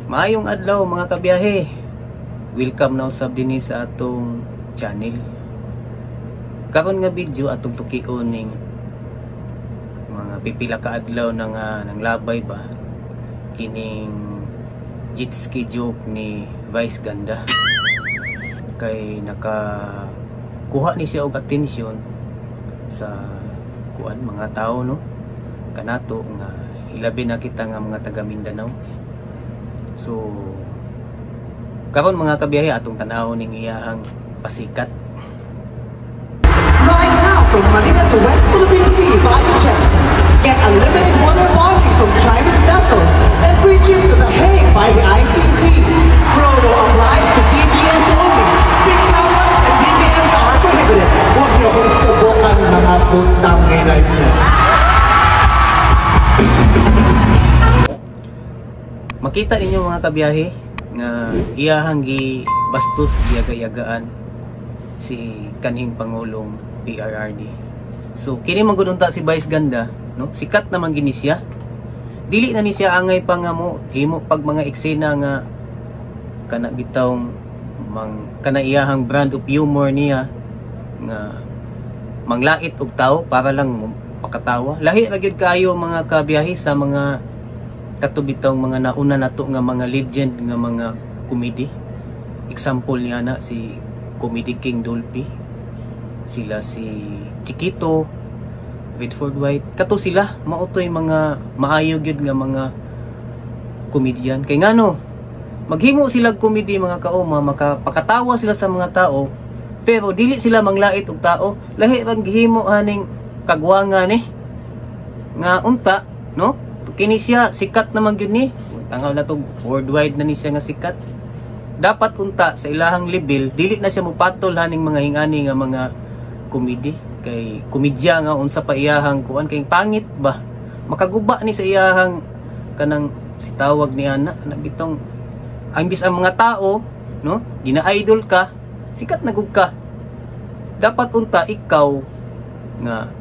Maayong adlaw mga kabiyahe. Welcome na usab dinhi sa atong channel. Karon nga video atong tukion ning mga pipila ka adlaw nang labay ba kining jet ski joke ni Vice Ganda. Kay kuha ni siya og atensyon sa kuan mga tao no. Kanato nga ilabi na kita nga mga taga Mindanao. So karon mga kabiyahe atong tan-aw ning iyahang pasikat. Right now from Manila to West Philippine Sea via jet ski. Get unlimited water bonding from Chinese vessels and free trip to The Hague by the ICC. Promo applies to DBS only. Big numbers and BBMs are prohibited. Huwag niyo kong subukan mga putang ngayon niyo. Makita ninyo mga kabiyahe nga iyahang bastos giyaga-yagaan si kaning Pangulong PRRD. So kini magudunta si Vice Ganda, no? Sikat naman gini siya. Dili na ni siya angay pa nga mo himo pag mga eksena nga kana bitawng kana iyahang brand of humor niya nga manglait og tao para lang pakatawa. Lahi ra gyud kayo mga kabiyahe sa mga katubitong mga nauna nato nga mga legend nga mga comedy. Example niya na si Comedy King Dolphy, sila si Chiquito, Redford White. Kato sila mautoy mga maayo gyud nga mga comedian. Kay ngano maghimo sila comedy mga kaoma, makapakatawa sila sa mga tao, pero dili sila manglait og tao. Lahi rang gihimo aning kagwangan nga unta no. Kini siya sikat naman gyud ni. Tangaw na to worldwide na ni siya nga sikat. Dapat unta sa ilahang level dili na siya mopatol haning mga hingani nga mga comedy. Kay komedya nga unsa pa iyahang kuan kay pangit ba. Makaguba ni sa iyahang kanang si tawag ni ana bitong ang bis ang mga tao no gina-idol ka, sikat na gud ka. Dapat unta ikaw nga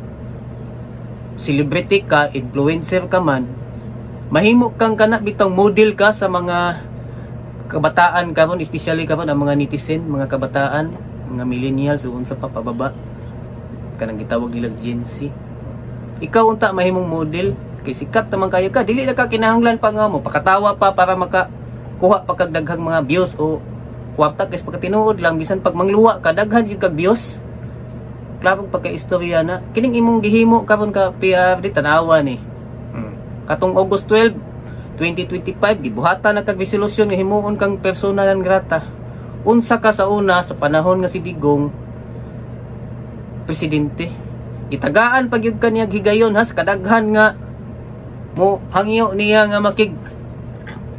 celebrity ka, influencer ka man, mahimo kang kana bitong model ka sa mga kabataan karon, especially karon ang mga netizen, mga kabataan, mga millennials o unsa pa pababa kanang gitawag nila Gen Z. Ikaw unta mahimong model kay sikat naman kayo ka, dili na ka kinahanglan pa nga mo pakatawa pa para makakuha pa kag daghang mga views o kwarta kay pagkatinuod lang bisan pag mangluwa ka daghan jud kag views. Klaro pagka-istorya na kining imong gihimo karon ka PRD tanawa ni. Katong August 12, 2025 gibuhatan na kag resolusyon nga himuon kang personal and grata. Unsa ka sa una sa panahon nga si Digong presidente. Gitagaan pag gyud kaniya higayon ha sa kadaghan nga mo hangyo niya nga makig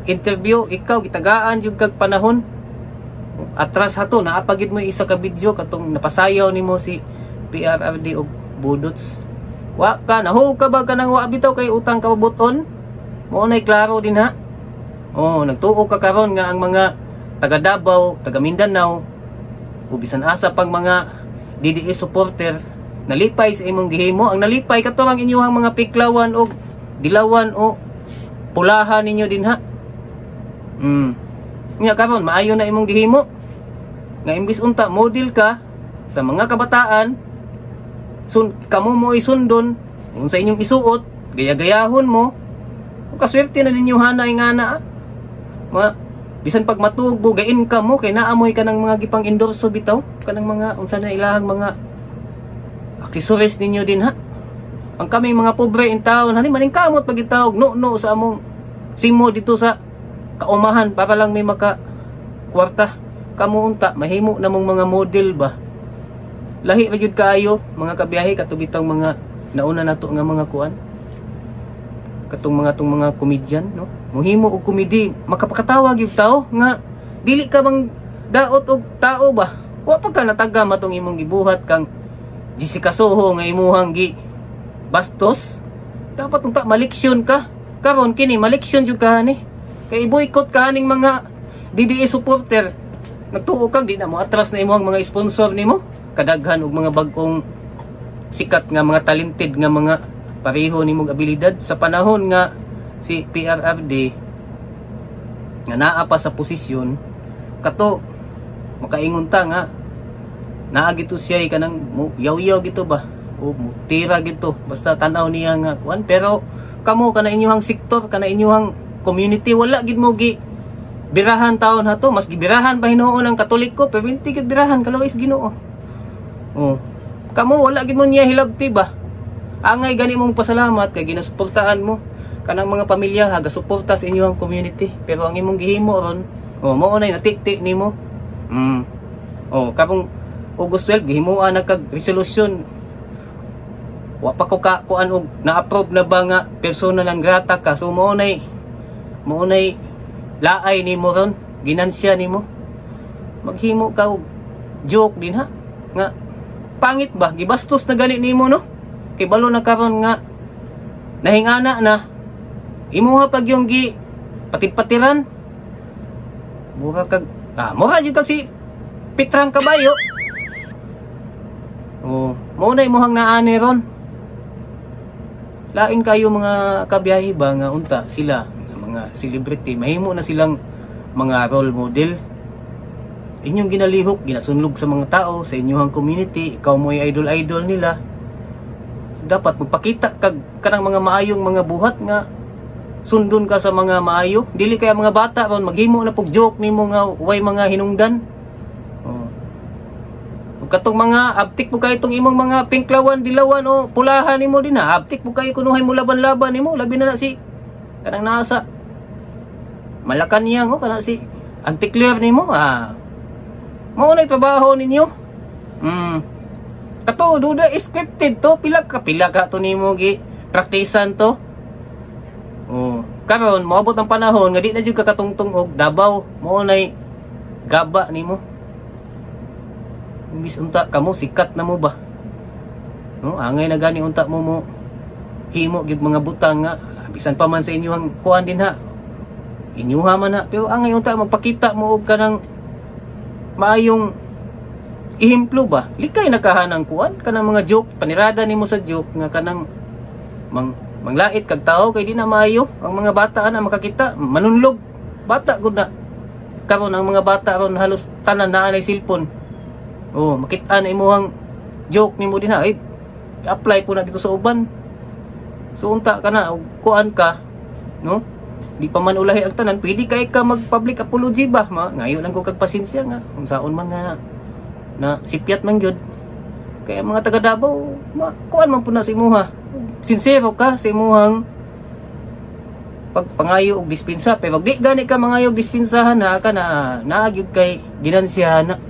interview, ikaw gitagaan jud kag panahon. Atras hato naa pa gyud mo isa ka video katong napasayaw nimo si PRRD og budots. Wa ka nahu ka ba kanang wa bitaw kay utang ka buton? Mo nay klaro din ha. Oh, nagtuo ka karon nga ang mga taga Davao, taga Mindanao, o bisan asa pang mga DDS supporter nalipay sa imong gihimo. Ang nalipay kato ang inyong mga piklawan o dilawan o pulahan ninyo din ha. Nya karon maayo na imong gihimo. Nga imbis unta model ka sa mga kabataan, kamo mo isundon kung sa inyong isuot, gaya-gayahon mo, kaswerte na ninyo hanay nga na bisan pag matugo gain ka mo kay naamoy ka ng mga gipang endorso bitaw kanang mga unsa na ilahang mga accessories ninyo din ha. Ang kami mga pobre in town hani maning kamot pagitawag no sa among simo dito sa kaumahan para lang may maka kwarta. Kamo unta mahimo namong mga model ba. Lahi ra gyud kaayo mga kabiyahe katubitang mga nauna nato nga mga kuan. Katong mga comedian no. Muhimo og komedi makapakatawa gyud tao nga dili ka bang daot og tao ba. Wa pa ka natagam atong imong gibuhat kang Jessica Soho nga imuhang bastos. Dapat unta maleksyon ka. Karon kini maleksyon jud ka ni. Kay boycott ka ning mga DDS supporter. Nagtuo kag di na mo atras na imong mga sponsor nimo. Kadaghan og mga bag-ong sikat nga mga talented nga mga pareho nimong abilidad sa panahon nga si PRRD nga naa pa sa posisyon kato makaingon ta nga naa gito siya kanang yaw-yaw gito ba o mutira gito basta tanaw niya nga kuan, pero kamo kana inyong sektor kana inyong community wala gid mo gi birahan taon hato, mas gibirahan pa Hinuon ang Katoliko pero hindi gid birahan kalawis Ginoo. Oh, kamo wala gid mo niya hilabti ba, angay gani mong pasalamat kay ginasuportahan mo kanang mga pamilya haga suporta sa inyong community, pero ang imong gihimo ron mao nay natiktik nimo. Kapong August 12 gihimuan na kag resolution, wa pa ko ka kuan og na-approve na ba nga personal ang grata ka, so mao nay laay nimo ron, ginansya nimo. Maghimo ka og joke din ha nga pangit ba gibastos na gani nimo no, kay balo na karon nga nahingana na imuha pag yung gi patipatiran mura kag jud kag si Pitrang Kabayo. Mao na imuhang naani ron. Lain kayo mga kabiyahe ba nga unta sila mga celebrity, mahimo na silang mga role model. Inyong ginalihok, ginasunlog sa mga tao sa inyong community, ikaw mo ay idol nila. So, dapat magpakita kag kanang mga maayong mga buhat nga sundon ka sa mga maayo. Dili kaya mga bata ron maghimo na pug joke nimo nga way mga hinungdan. Katong mga abtik mo kayo itong imong mga pinklawan, dilawan o pulahan nimo din ha. Abtik mo kayo kunuhay mo laban-laban nimo, labi na si kanang nasa Malacanang kana si Anticlear nimo mao na trabaho ninyo. Kato duda scripted to, pila ka to nimo gi praktisan to. Karon moabot ang panahon nga di na jud ka katungtong og Davao, mao nay gaba nimo. Imbis unta kamo sikat na mo ba, no? Angay na gani unta mo himo gyud mga butang nga bisan pa man sa inyong kuan din ha, inyuha man ha, pero angay unta magpakita mo og kanang maayong ihemplo ba, likay nakahanang kuan kanang mga joke, panirada nimo sa joke nga kanang manglait kag tao kay di na maayo ang mga bata na makakita manunlog bata gud na karon. Ang mga bata ron halos tanan naa nay cellphone. Makita na imuhang joke nimo din ha, apply po na dito sa uban. So unta ka na, kuan ka, no? Di pa man ulahi ang tanan, pwede kay ka mag-public apology ba? Ngayon lang ko kagpasensya nga, kung saon man nga na sipyat man gyud. Kaya mga taga Davao, kuan man po na sa imuha. Sincero ka sa imuhang pagpangayo og dispensa, pero di gani ka mangayo og dispensahan ha ka na naagyud kay ginansyahan na.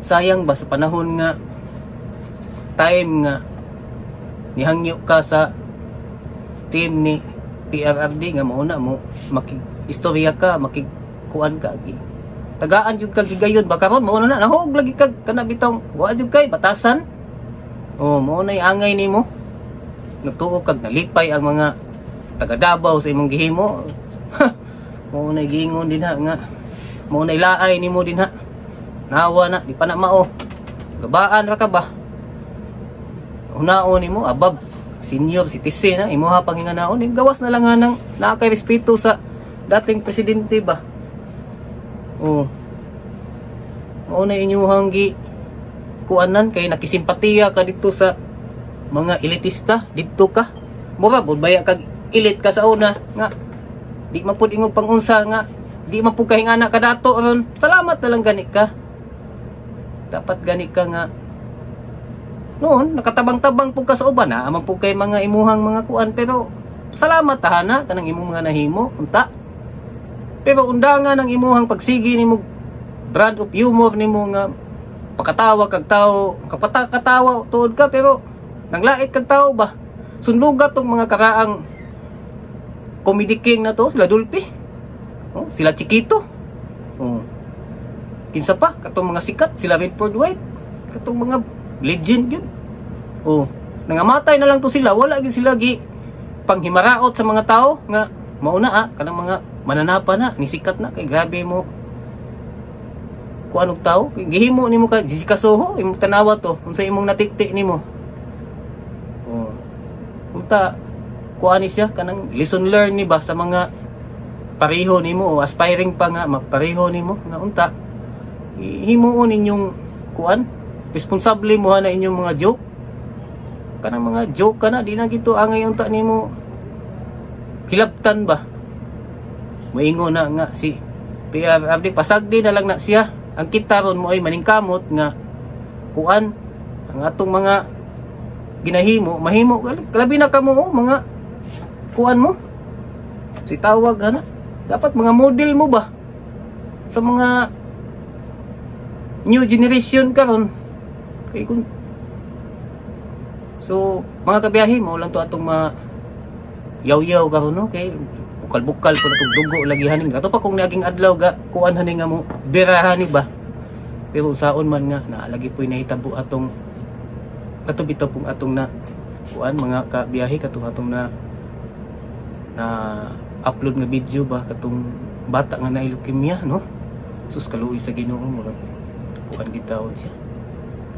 Sayang ba sa panahon nga time nga nihangyo ka sa team ni PRRD nga mauna mo makistorya ka, makikuan ka tagaan jud kag higayon ba karon mao na nahog lagi kag kana bitong wa jud kay batasan. Mao nay angay nimo, nagtuo kag nalipay ang mga taga Davao sa imong gihimo. Mao nay gingon din ha nga mao nay laay nimo din ha. Nawa na, di pa na mao. Gabaan ra ka ba? Hunaon nimo abab senior citizen na imuha panginganaon, gawas na lang nga nang nakay respeto sa dating presidente ba. Mao na inyuhang gi kuanan kay nakisimpatiya ka dito sa mga elitista dito ka. Mura bud baya kag elite ka sa una nga di man pud ingog pangunsa nga di man pud kahingana ka dato ron. Salamat na lang gani ka. Dapat gani ka nga noon nakatabang-tabang pug ka sa uban ha amang pug kay mga imuhang mga kuan, pero salamat tahana kanang imong mga nahimo unta. Pero undangan ang imuhang pagsigi nimo brand of humor nimo nga pakatawa kag tao, katawa tuod ka pero nanglait kag tao ba. Sunlugat tong mga karaang comedy king na to, sila Dulpi, sila Chiquito, kinsa pa katong mga sikat, sila Redford White, katong mga legend yun. Nangamatay na lang to sila, wala gid sila gi panghimaraot sa mga tao nga mauna kanang mga mananapa na ni sikat na kay grabe mo kuan og tao gihimo nimo ka Jessica Soho imong tanawa to unsa imong natikti nimo. Unta kuan ni siya kanang lesson learn ni ba sa mga pareho nimo o aspiring pa nga mapareho nimo nga unta himuon ninyong kuan responsable mo na inyong mga joke kanang mga joke kana di na gito angay unta nimo hilabtan ba moingon na nga si PRRD pasagdi na lang na siya ang kita ron mo ay maningkamot nga kuan ang atong mga ginahimo mahimo kalabi na kamo mga kuan mo si tawag ana dapat mga model mo ba sa mga new generation karon kay kun so mga kabiyahe mo lang to atong yaw-yaw karon no kay bukal-bukal ko na itong dugo lagi haning ato pa kung naging adlaw ga kuan haning nga mo birahan ni ba pero saon man nga naalagi po'y nahitabo atong katubito pong atong na kuan mga kabiyahe katong atong na upload nga video ba katong bata nga naay leukemia no sus kaluoy sa Ginoo mo kuan gitawon siya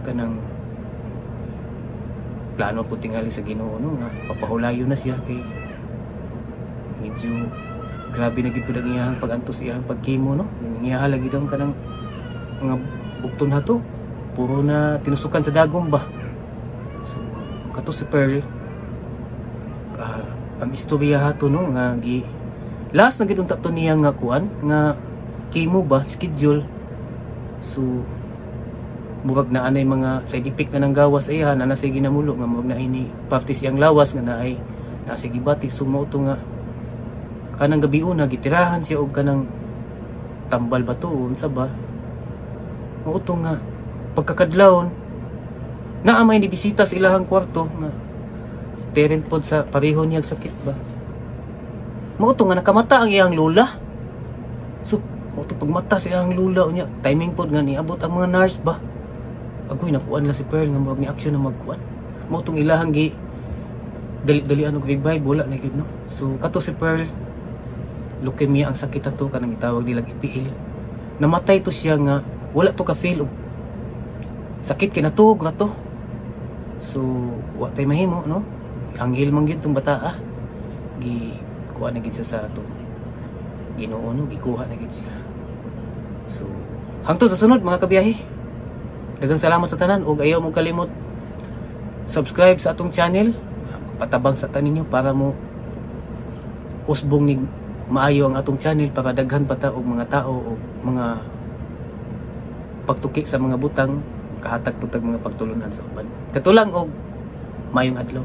kanang plano po tingali sa Ginoo no nga papahulayo na siya kay medyo grabe na gid pud ang iyang pag-antos iyang pagkimo no niya lagi daw kanang mga bukton ha to puro na tinusukan sa dagom ba so kato si Pearl ang istorya ha to no nga gi last na gid unta to niya nga kuan nga kimo ba schedule so murag na anay mga side effect na ng gawas iya na nasa ginamulo nga murag na ini parte siyang lawas nga naay nasa gibati sumo to nga kanang gabi una gitirahan siya og kanang tambal batuon sa ba mao to nga pagkakadlawon naa may nibisita sa ilahang kwarto nga parent pod sa pareho niyang sakit ba mao to nga nakamata ang iyang lola so mao to pagmata sa iyang lola unya timing pod nga niabot ang mga nurse ba agoy nakuan la si Pearl nga murag ni aksyon na magkuan mao tong ilahang gi dali ano revive wala na gid no so kato si Pearl leukemia ang sakit ato kanang gitawag nila IPL namatay to siya nga wala to ka feel og sakit kay natug ra to so wa tay mahimo no anghel man gyud tong bata gi kuha na gid siya sa ato Ginoo no gikuha na gid siya so hangtod sa sunod mga kabiyahe daghang salamat sa tanan ug ayaw mo kalimot subscribe sa atong channel patabang sa tanin niyo para mo usbong ni maayo ang atong channel para daghan pa ta og mga tao o mga pagtuki sa mga butang kahatag putag mga pagtulunan sa uban katulang og mayong adlaw.